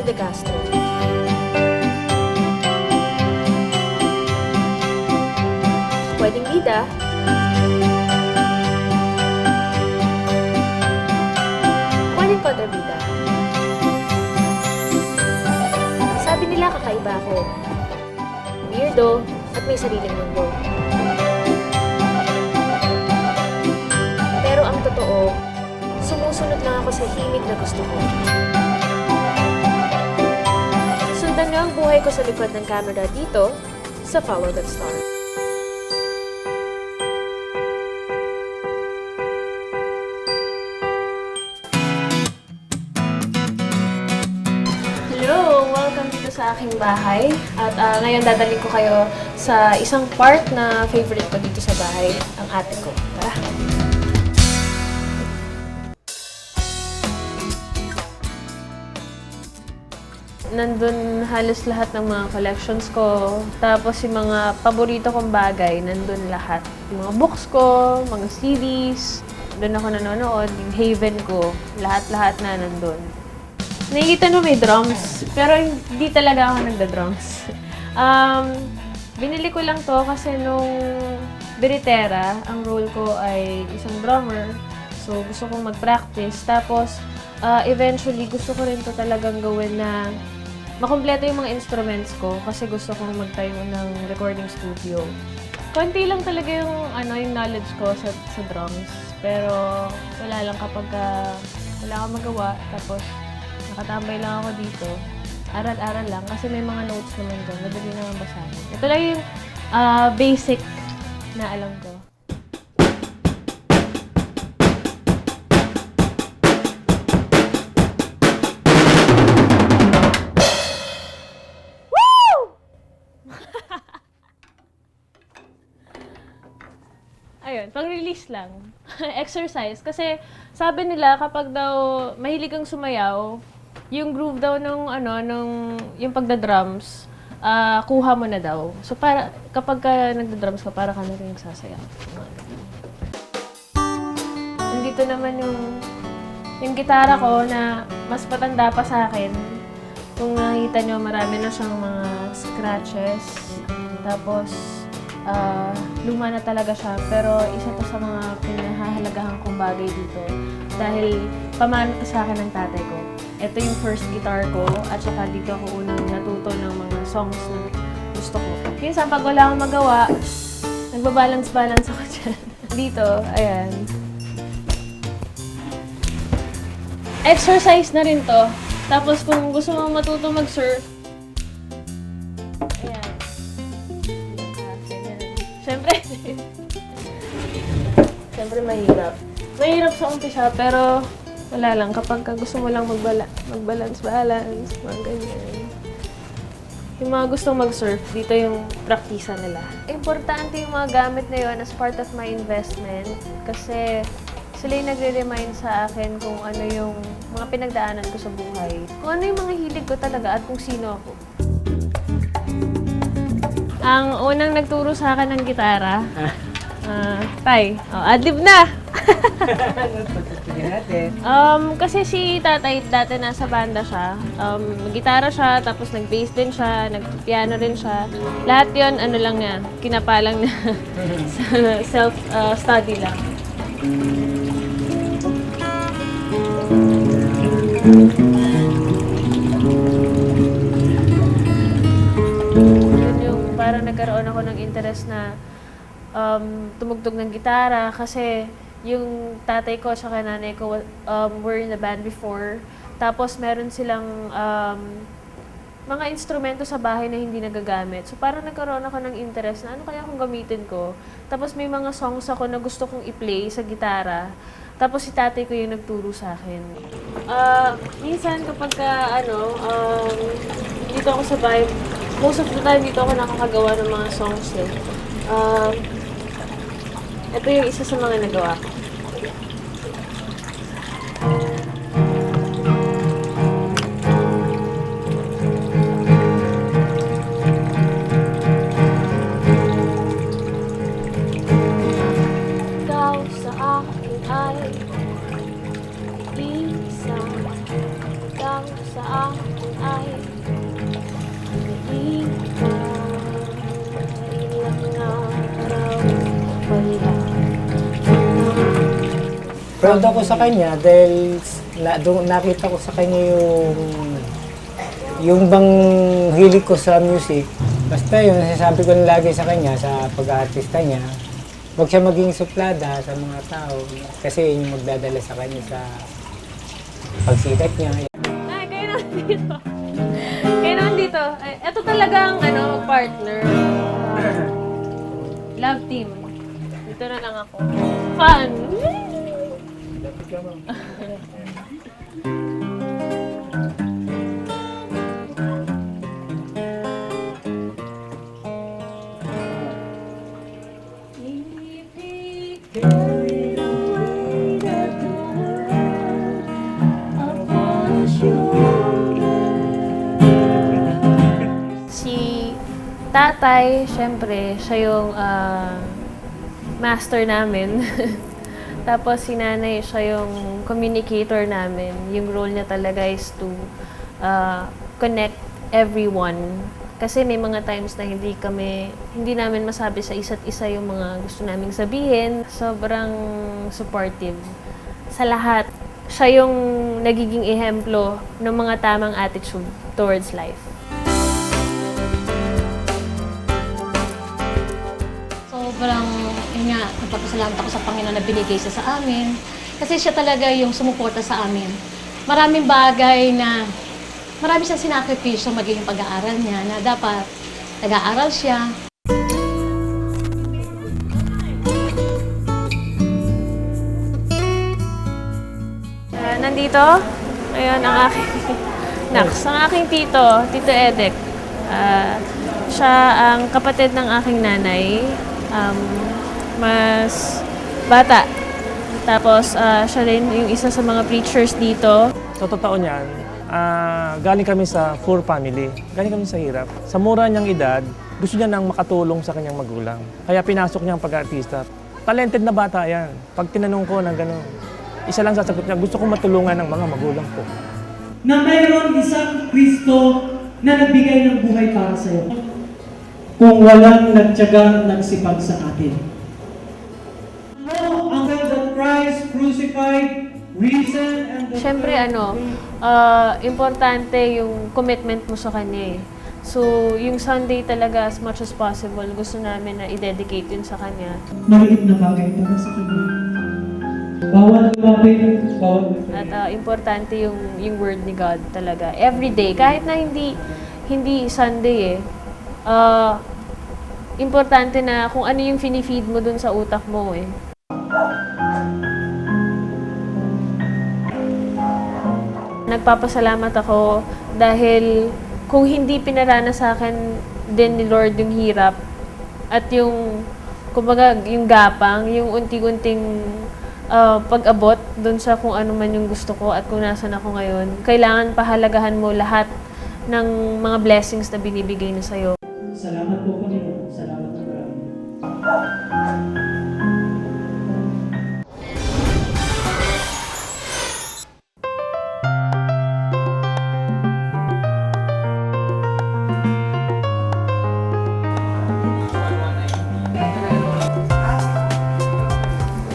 De Castro. Pwedeng bida, pwedeng kontrabida. Sabi nila kakaiba ako. Weirdo at may sariling mundo. Pero ang totoo, sumusunod lang ako sa himig na gusto ko. Sundan niyo ang buhay ko sa likod ng camera dito sa Follow That Star. Hello! Welcome dito sa aking bahay. At ngayon dadalhin ko kayo sa isang part na favorite ko dito sa bahay, ang ate ko. Tara! Nandun halos lahat ng mga collections ko. Tapos yung mga paborito kong bagay, nandun lahat. Yung mga books ko, mga CDs, doon ako nanonood, yung Haven ko, lahat-lahat na nandun. Nakikita mo may drums, pero hindi talaga ako nagda-drums. Binili ko lang to kasi nung Biritera, ang role ko ay isang drummer. So, gusto kong mag-practice. Tapos, eventually, gusto ko rin to talagang gawin na makumpleto yung mga instruments ko kasi gusto kong magtayo ng recording studio. Konti lang talaga yung, yung knowledge ko sa drums. Pero, wala lang kapag wala akong magawa. Tapos, nakatambay lang ako dito. Aral-aral lang kasi may mga notes naman doon. Madali naman basahin. Ito lang yung basic na alam ko. Woo! Ayun, pang-release lang. Exercise. Kasi sabi nila kapag daw mahilig kang sumayaw, yung groove daw yung pagda-drums, kuha mo na daw. So para kapag nagda-drums ka, para ka na rin sasayaw. Nandito naman yung gitara ko na mas patanda pa sa akin. Kung nakita nyo, marami na siyang mga scratches. Tapos, luma na talaga siya, pero isa to sa mga pinahahalagahan kong bagay dito dahil pamana to sa akin ng tatay ko. Ito yung first guitar ko at saka dito ako unang natuto ng mga songs na gusto ko. Minsan pag wala akong magawa, nagbabalance-balance ako dyan. Dito, ayan. Exercise na rin to. Tapos kung gusto mong matuto mag-surf, ayan. Siyempre mahirap. Mahirap sa umpisa, pero wala lang. Kapag gusto mo lang mag-balance, mga ganyan. Yung mga gustong mag-surf, dito yung praktisa nila. Importante yung mga gamit na yun as part of my investment kasi sila yung nagre-remind sa akin kung ano yung mga pinagdaanan ko sa buhay. Kung ano yung mga hilig ko talaga at kung sino ako. Ang unang nagturo sa akin ng gitara, Tay, adlib na! Kasi si tatay dati nasa banda siya, gitara siya, tapos nag-bass din siya, nag-piano rin siya. Lahat yon lang niya, kinapalang na self-study lang. Parang nagkaroon ako ng interest na tumugtog ng gitara kasi yung tatay ko at nanay ko were in the band before. Tapos meron silang mga instrumento sa bahay na hindi nagagamit. So parang nagkaroon ako ng interest na ano kaya kung gamitin ko. Tapos may mga songs ako na gusto kong i-play sa gitara. Tapos si tatay ko yung nagturo sa akin. Minsan kapag dito ako sa bahay, most of the time dito ako nakakagawa ng mga songs eh. Ito yung isa sa mga nagawa ko. Ikaw sa akin ay isa. Ikaw sa akin ay Proud ako sa kanya dahil nakita ko sa kanya yung bang hilig ko sa music. Basta yun, nasasabi ko lagi sa kanya, sa pag-aartista niya, huwag siya maging suplada sa mga tao kasi yun yung magdadala sa kanya sa pagsikat niya. Ay, kayo naman dito. Kayo naman dito. Ay, ito talagang partner. Love team. Dito na lang ako. Fun! Si tatay, syempre, siya yung master namin. Tapos si nanay, siya yung communicator namin. Yung role niya talaga is to connect everyone. Kasi may mga times na hindi namin masabi sa isa't isa yung mga gusto naming sabihin. Sobrang supportive sa lahat. Siya yung nagiging ehemplo ng mga tamang attitude towards life. Sobrang, yun nga, nagpapasalamat ako sa Panginoon na binigay siya sa amin. Kasi siya talaga yung sumuporta sa amin. Maraming bagay na, marami siyang sinakripisyo magiging pag-aaral niya na dapat nag-aaral siya. Nandito, ngayon ang aking ang aking Tito Edek. Siya ang kapatid ng aking nanay. Mas bata. Tapos siya rin yung isa sa mga preachers dito. Sa totoo niyan, galing kami sa poor family. Galing kami sa hirap. Sa mura niyang edad, gusto niya nang makatulong sa kanyang magulang. Kaya pinasok niya ang pag-artista. Talented na bata yan. Pag tinanong ko ng gano'n, isa lang sasagot niya, gusto kong matulungan ng mga magulang ko. Na mayroon isang Kristo na nagbigay ng buhay para sa iyo. Kung walang nagtiyaga, nagsipag sa atin. No, until the Christ crucified, risen, and the Siyempre, importante yung commitment mo sa kanya eh. So, yung Sunday talaga, as much as possible, gusto namin na i-dedicate yun sa kanya. maliit na bagay para sa kanya. Bawal lumapit, bawal At importante yung word ni God talaga. Every day, kahit na hindi Sunday eh. Importante na kung ano yung finifeed mo dun sa utak mo eh. Nagpapasalamat ako dahil kung hindi pinarana sa akin din ni Lord yung hirap at yung, kumbaga, yung gapang, yung unti-unting pag-abot dun sa kung ano man yung gusto ko at kung nasan ako ngayon, kailangan pahalagahan mo lahat ng mga blessings na binibigay na sa'yo. Salamat po, Panginoon. Salamat na marami.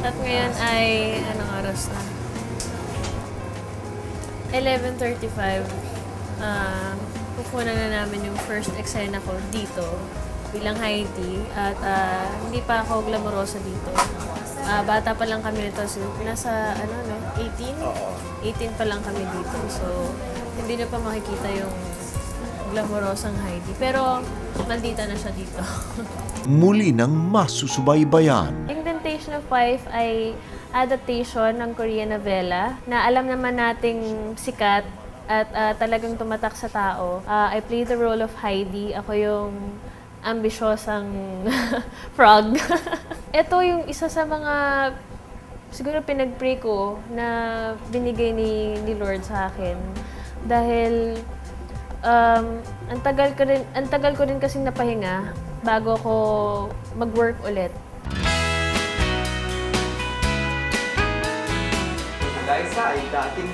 At ngayon ay, anong oras na? 11:35. Kukunan na namin yung first eksena ko dito bilang Heidi at hindi pa ako glamorosa dito. Bata pa lang kami nito. So, nasa 18? 18 pa lang kami dito. So, hindi na pa makikita yung glamorosang Heidi. Pero, maldita na siya dito. Muli nang masusubaybayan. Yung Temptation of Wife ay adaptation ng Korean novela na alam naman nating sikat at talagang tumatak sa tao. I play the role of Heidi. Ako yung ambisyosang frog. Ito yung isa sa mga siguro pinag-pray ko na binigay ni Lord sa akin. Dahil ang tagal ko rin kasing napahinga bago ako mag-work ulit. Liza ay dating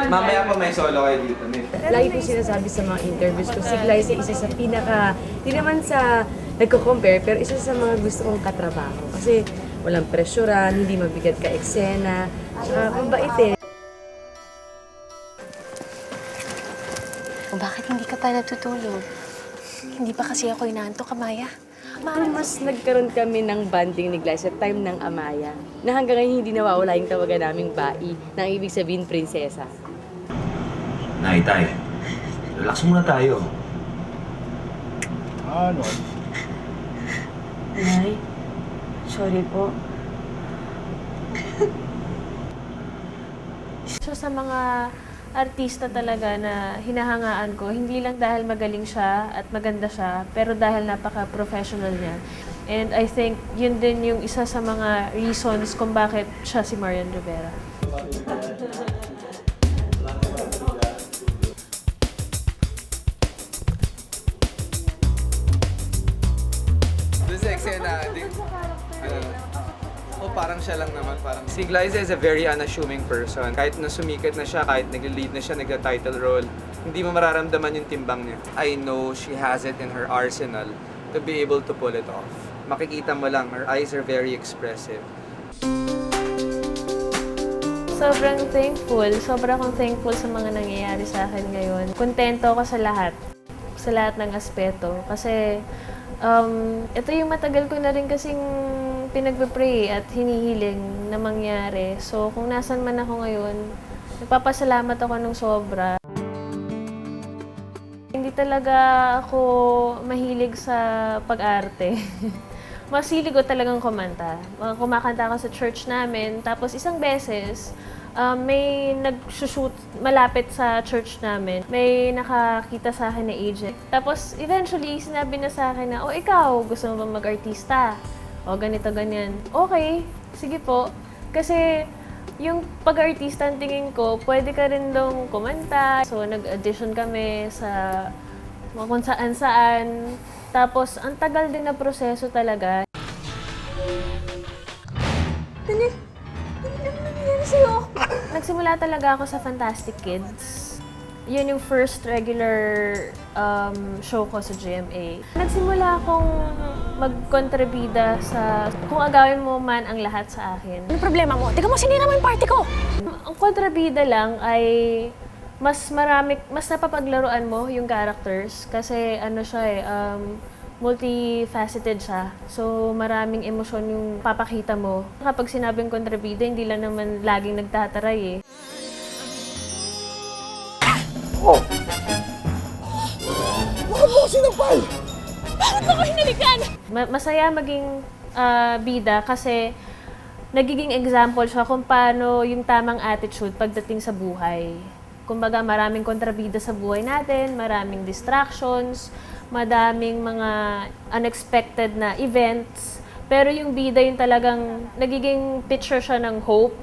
mamaya pa may solo kayo dito, Nick. Lagi ko sinasabi sa mga interviews ko, si Glyza isa sa pinaka, di naman sa nagko-compare, pero isa sa mga gusto kong katrabaho. Kasi walang presyuran, hindi mabigat ka eksena, tsaka mabait eh. O bakit hindi ka pa natutulog? Hindi pa kasi ako inaantok, Amaya. Pero mas nagkaroon kami ng bonding ni Glyce at time ng Amaya, na hanggang ngayon hindi nawawala yung tawagan naming Bai, na ang ibig sabihin prinsesa. Nay, tay. Relax muna tayo. Ano? Nay, sorry po. So sa mga artista talaga na hinahangaan ko, hindi lang dahil magaling siya at maganda siya, pero dahil napaka-professional niya. And I think yun din yung isa sa mga reasons kung bakit siya si Marian Rivera. Doon sa eksena, parang siya lang naman. Parang si Glyza is a very unassuming person. Kahit na sumikat na siya, kahit nag-lead na siya, nag-title role, hindi mo mararamdaman yung timbang niya. I know she has it in her arsenal to be able to pull it off. Makikita mo lang, her eyes are very expressive. Sobrang akong thankful sa mga nangyayari sa akin ngayon. Kontento ako sa lahat ng aspeto. Kasi ito yung matagal ko na rin kasing pinagpe-pray at hinihiling na mangyari. So kung nasan man ako ngayon, nagpapasalamat ako ng sobra. Hindi talaga ako mahilig sa pag-arte. Masilig ko talagang kumanta. Kumakanta ako sa church namin. Tapos isang beses, may nag-shoot malapit sa church namin. May nakakita sa akin na agent. Tapos eventually, sinabi na sa akin na, "O ikaw, gusto mo bang mag-artista? O ganito, ganyan." Okay, sige po. Kasi yung pag-artista, ang tingin ko, pwede ka rin dong kumanta. So nag-audition kami sa mga kung saan-saan. Tapos, ang tagal din na proseso talaga. Ano nangyari sa'yo? Nagsimula talaga ako sa Fantastic Kids. Yun yung first regular show ko sa GMA. Nagsimula akong magkontribida sa kung agawin mo man ang lahat sa akin. Ano problema mo? Tingnan mo, sinira mo yung party ko! Ang kontrabida lang ay mas napapaglaruan mo yung characters kasi ano siya multifaceted siya. So maraming emosyon yung papakita mo. Kapag sinabing kontrabida, hindi lang naman laging nagtataray eh. Bakit mo sinapal? Bakit mo ko hinalikan? Masaya maging bida kasi nagiging example siya kung paano yung tamang attitude pagdating sa buhay. Kumbaga, maraming kontrabida sa buhay natin, maraming distractions, madaming mga unexpected na events. Pero yung bida yung talagang nagiging picture siya ng hope,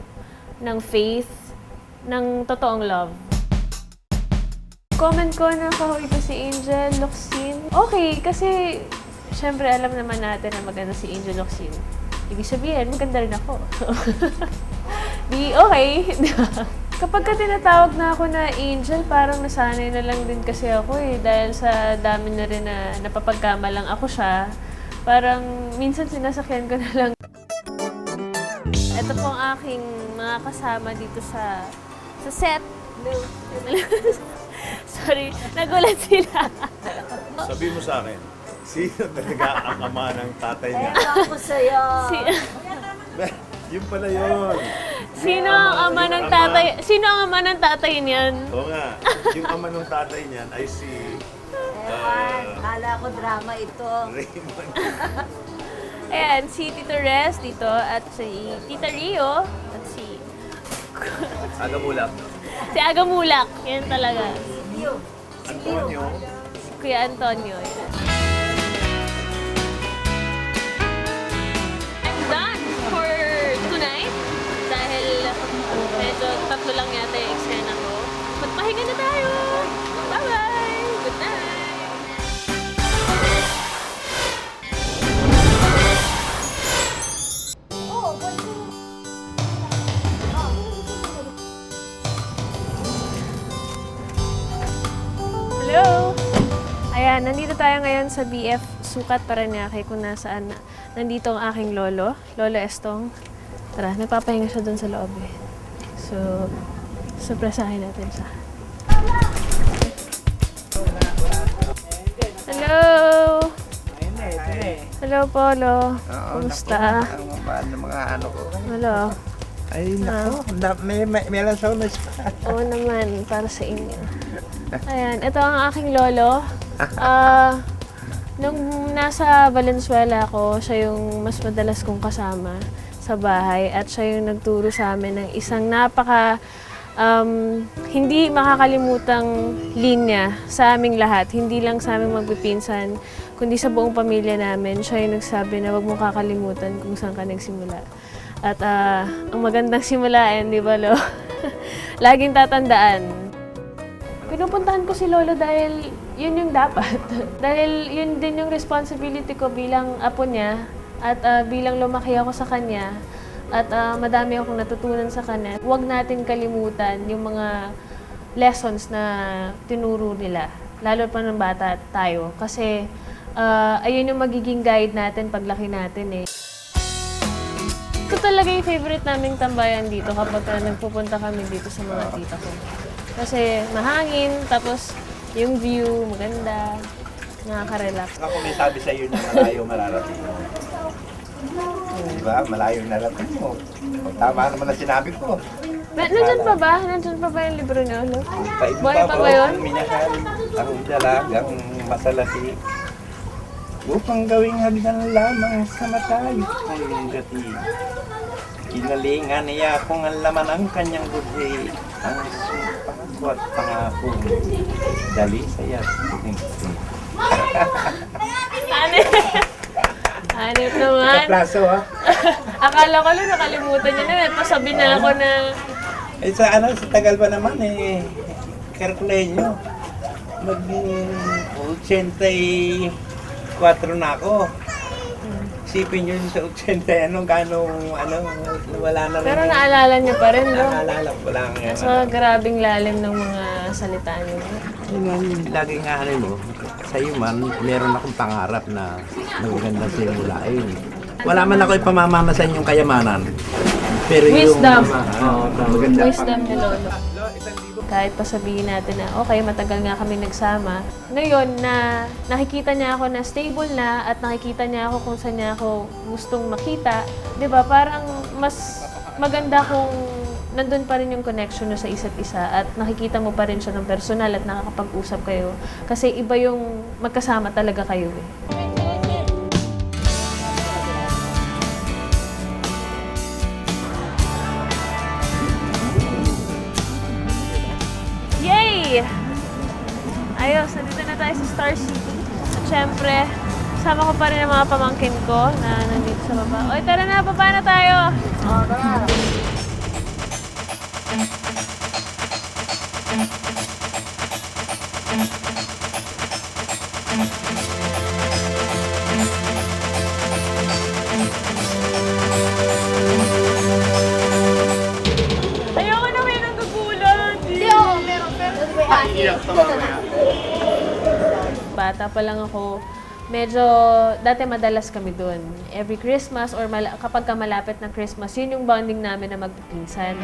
ng faith, ng totoong love. Comment ko na kahoy ko si Angel Locsin. Okay, kasi syempre alam naman natin na maganda si Angel Locsin. Ibig sabihin, maganda rin ako. Okay. Kapag ka tinatawag na ako na Angel, parang nasanay na lang din kasi ako eh. Dahil sa dami na rin na napapagkamalang ako siya, parang minsan sinasakyan ko na lang. Ito po ang aking mga kasama dito sa set. Sorry, nagulat sila. Sabi mo sa akin, sino talaga ang ama ng tatay niya? Ako sa'yo! Yun pala yun. Sino ang ama ng tatay? Sino ang ama ng tatay niyan? Oo nga, yung ama ng tatay niyan ay si Kala ko drama ito. Raymond. Ayan, si Tito Rez dito at si Tita Rio at si Agamulak. si Aga Mulak. Yan talaga. Antonio. Si Kuya Antonio. Yan. I'm done for tonight dahil medyo tatlo lang yata yung eksena ko. Magpahinga na tayo! Bye-bye! Good night! Hello! Ayan, nandito tayo ngayon sa BF Sukat Parañaque kung nasaan nandito ang aking lolo, Lolo Estong. Tara, nagpapahinga siya doon sa loob eh. So, surpresahin natin siya. Hello! Hello, Polo. Kumusta? Mga ano ko. Hello. Ay, naku. May lansaw na siya. Oo naman, para sa inyo. Ayan, ito ang aking lolo. Nung nasa Valenzuela ako, siya yung mas madalas kong kasama sa bahay at siya yung nagturo sa amin ng isang hindi makakalimutang linya sa aming lahat. Hindi lang sa aming magpipinsan, kundi sa buong pamilya namin. Siya yung nagsabi na huwag mong kakalimutan kung saan ka nagsimula. At ang magandang simulain, di ba, Lo? Laging tatandaan. Pinupuntahan ko si Lolo dahil yun yung dapat. Dahil yun din yung responsibility ko bilang apo niya at bilang lumaki ako sa kanya. At madami akong natutunan sa kanya. Huwag natin kalimutan yung mga lessons na tinuro nila. Lalo pa ng bata tayo. Kasi ayun yung magiging guide natin paglaki natin eh. Ito talaga yung favorite naming tambayan dito kapag nagpupunta kami dito sa mga tita ko. Kasi mahangin, tapos yung view, maganda, nakaka-relax. Ako may sabi sa iyo na malayo mararating mo. Diba? Malayo narating mo. Tama naman na sinabi ko. Nandyan pa ba? Nandyan pa ba yung libro niyo? Lo? Buhay pa ba yun? Minahal ang dalagang masalati. Upang gawing hagdan lamang sa matayo kong gati. Kinalingan niya kung ang laman ang kanyang budhi. Ang sumpah at pangakong dali saya. Hanip naman. Kaplaso ha? Akala ko lang nakalimutan niya na. Pasabi na ako na... Eh sa tagal pa naman eh. Kalkulahin nyo. Mag-84 na ako. Isipin nyo sa 80, wala na rin. Pero naalala niyo pa rin, no? Naalala ko lang yan. So, grabing lalim ng mga salita niyo. Yun nga, lagi nga mo, sa'yo man, meron akong pangarap na magandang simulain. Wala man ako ipamamamasan yung kayamanan. Pero Wisdom. Maganda Wisdom ni Lolo. Kahit pa sabihin natin na, okay, matagal nga kami nagsama. Ngayon, na nakikita niya ako na stable na at nakikita niya ako kung saan niya ako gustong makita, di ba? Parang mas maganda kung nandun pa rin yung connection nyo sa isa't isa at nakikita mo pa rin siya ng personal at nakakapag-usap kayo. Kasi iba yung magkasama talaga kayo eh. Yay! Ayos, nandito na tayo sa Star City. At syempre, kasama ko pa rin ang mga pamangkin ko na nandito sa baba. Oy, tara na, baba na tayo! Tara! Ayoko na may nanggugulat! Hindi ako, meron. Bata pa lang ako, medyo, dati madalas kami doon. Every Christmas or kapag ka malapit ng Christmas, yun yung bonding namin na magpipinsan.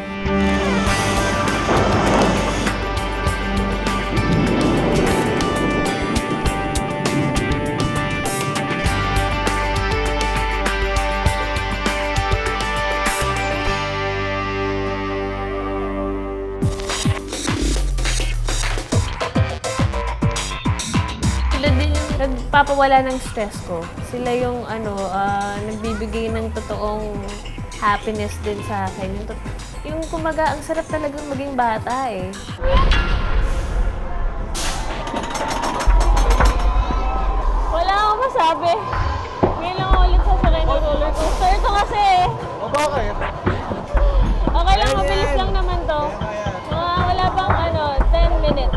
Nagpapawala ng stress ko. Sila yung nagbibigay ng totoong happiness din sa akin. Yung kumaga, ang sarap talagang maging bata eh. Wala akong masabi. Ngayon lang ulit sasakay ng roller coaster. Ito kasi Bakit? okay lang, mabilis lang naman to. Wala pang 10 minutes.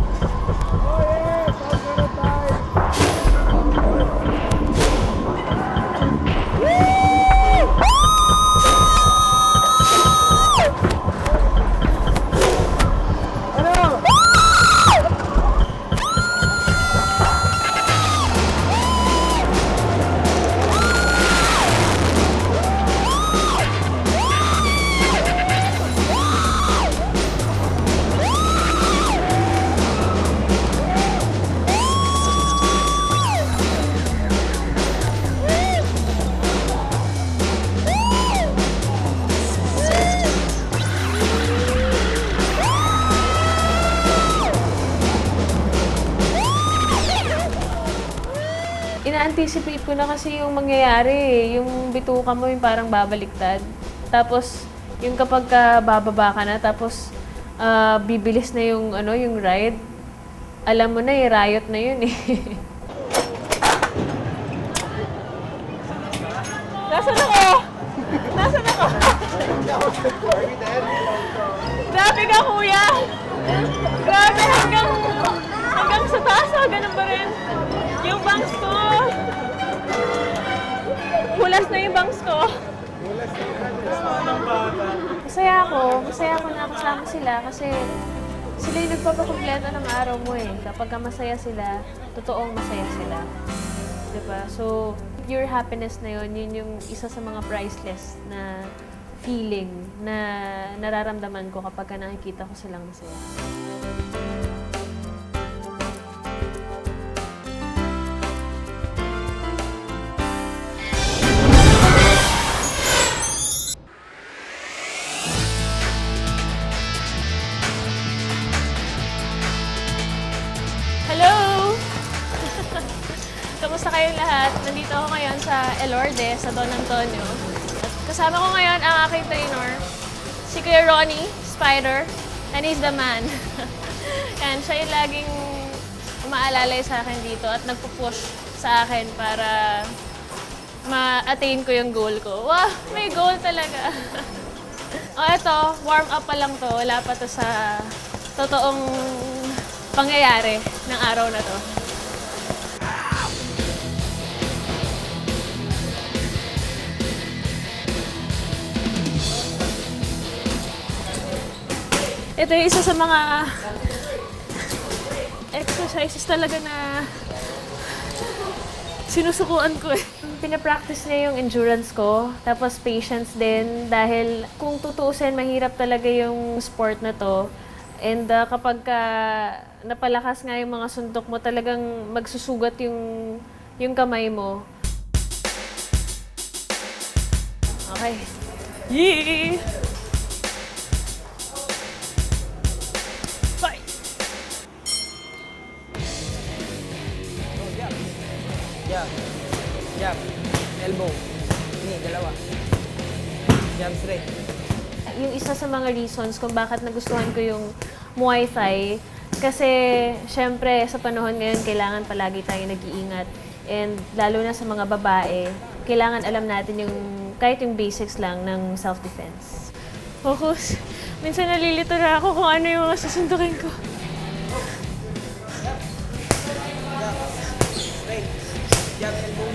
ina-anticipate ko na kasi yung mangyayari eh. Yung bituka mo yung parang babaliktad. Tapos, yung kapag bababa ka na, tapos bibilis na yung, yung ride, alam mo na eh, riot na yun eh. Nasaan ako? Nasaan ako? Grabe ka, kuya! Grabe, hanggang sa taas, ganun pa rin. Yung bangs ko. Hulas na yung bangs ko. Masaya ako na kasama sila kasi sila yung nagpapakumpleto ng araw mo eh. Kapag masaya sila, totoong masaya sila. Diba? So, pure happiness na yun, yun yung isa sa mga priceless na feeling na nararamdaman ko kapag nakikita ko silang masaya. Hello! Kamusta kayong lahat? Nandito ako ngayon sa Elorde, sa Don Antonio. At kasama ko ngayon ang aking trainer, si Kuya Ronnie Spider, and he's the man. And siya yung laging umaalalay sa akin dito at nagpo-push sa akin para ma-attain ko yung goal ko. Wow! May goal talaga! O eto, warm up pa lang to. Wala pa to sa totoong pangyayari ng araw na to. Ito yung isa sa mga exercises talaga na sinusukuan ko eh. Pinapractice niya yung endurance ko, tapos patience din dahil kung tutuusin, mahirap talaga yung sport na to. And kapag napalakas nga yung mga suntok mo, talagang magsusugat yung kamay mo. Okay. Yee! Fight! Jab. Elbow. Ini, dalawa. Jab straight. Yung isa sa mga reasons kung bakit nagustuhan ko yung Muay Thai, kasi syempre sa panahon ngayon kailangan palagi tayo nag-iingat. And lalo na sa mga babae, kailangan alam natin yung kahit yung basics lang ng self-defense. Focus. Minsan nalilito na ako kung ano yung mga susundukin ko. Straight. Jab, elbow.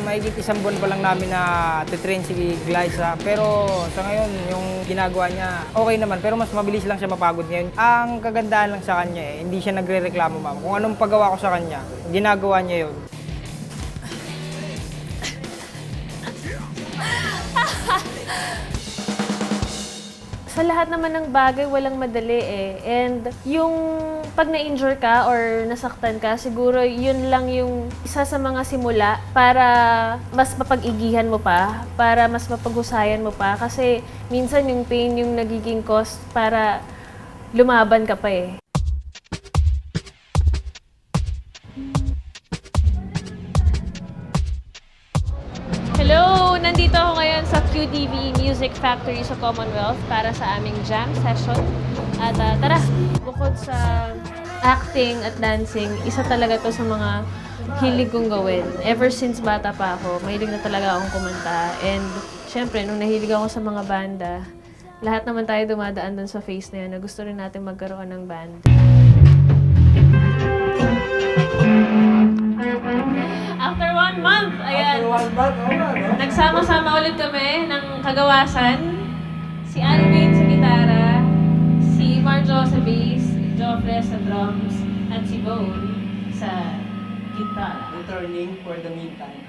Mahigit isang buwan pa lang namin na titrain si Glyza. Pero sa ngayon, yung ginagawa niya, okay naman. Pero mas mabilis lang siya mapagod ngayon. Ang kagandahan lang sa kanya hindi siya nagre-reklamo, ma'am. Kung anong paggawa ko sa kanya, ginagawa niya yun. Sa lahat naman ng bagay, walang madali eh. And yung pag na-injure ka or nasaktan ka, siguro yun lang yung isa sa mga simula para mas mapag-igihan mo pa, para mas mapaghusayan mo pa. Kasi minsan yung pain yung nagiging cause para lumaban ka pa eh. Hello! Nandito ako ngayon sa QTV Music Factory sa Commonwealth para sa aming jam session. At tara, bukod sa acting at dancing, isa talaga to sa mga hilig kong gawin. Ever since bata pa ako, mahilig na talaga akong kumanta. And syempre, nung nahilig ako sa mga banda, lahat naman tayo dumadaan dun sa phase na yun na gusto rin natin magkaroon ng band. After 1 month, ayan. Nagsama-sama ulit kami ng kagawasan. Si Alvin sa gitara, si Marjo sa bass, Joffre sa drums, at si Bone sa gitara. Returning for the meantime.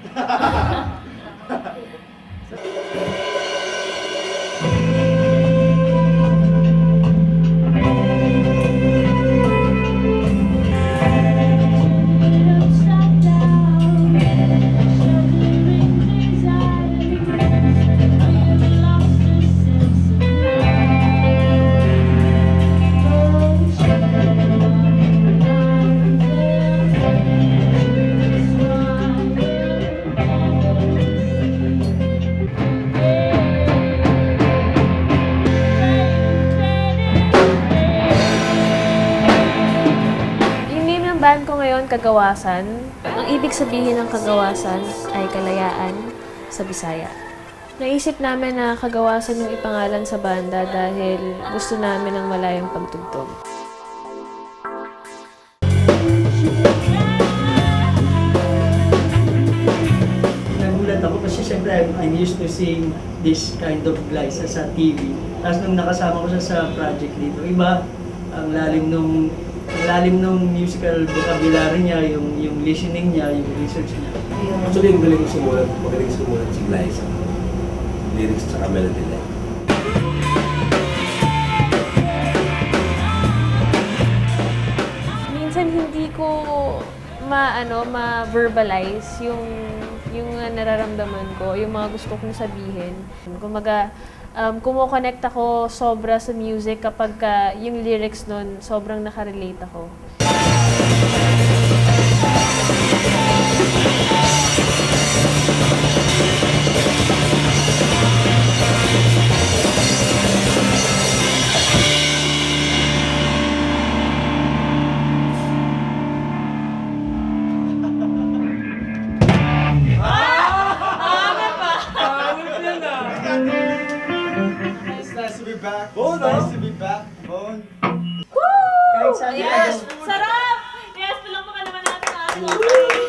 kagawasan. Ang ibig sabihin ng kagawasan ay kalayaan sa Bisaya. Naisip namin na kagawasan yung ipangalan sa banda dahil gusto namin ng malayang pagtugtog. Nagulat ako kasi syempre I'm used to seeing this kind of Glyza sa TV. Tapos nung nakasama ko siya sa project dito, iba ang lalim nung musical vocabulary niya, yung listening niya, yung research niya. Actually, yung magaling sumulat si Glyza. Lyrics tsaka melody line. Minsan hindi ko ma-verbalize yung nararamdaman ko, yung mga gusto kong sabihin. Kumaga, kumo-connect ako sobra sa music kapag yung lyrics nun, sobrang nakarelate ako. It's nice to be back. It's nice to be back, Bone. Yes! Sarap! Yes! Palakpakan naman natin sa ating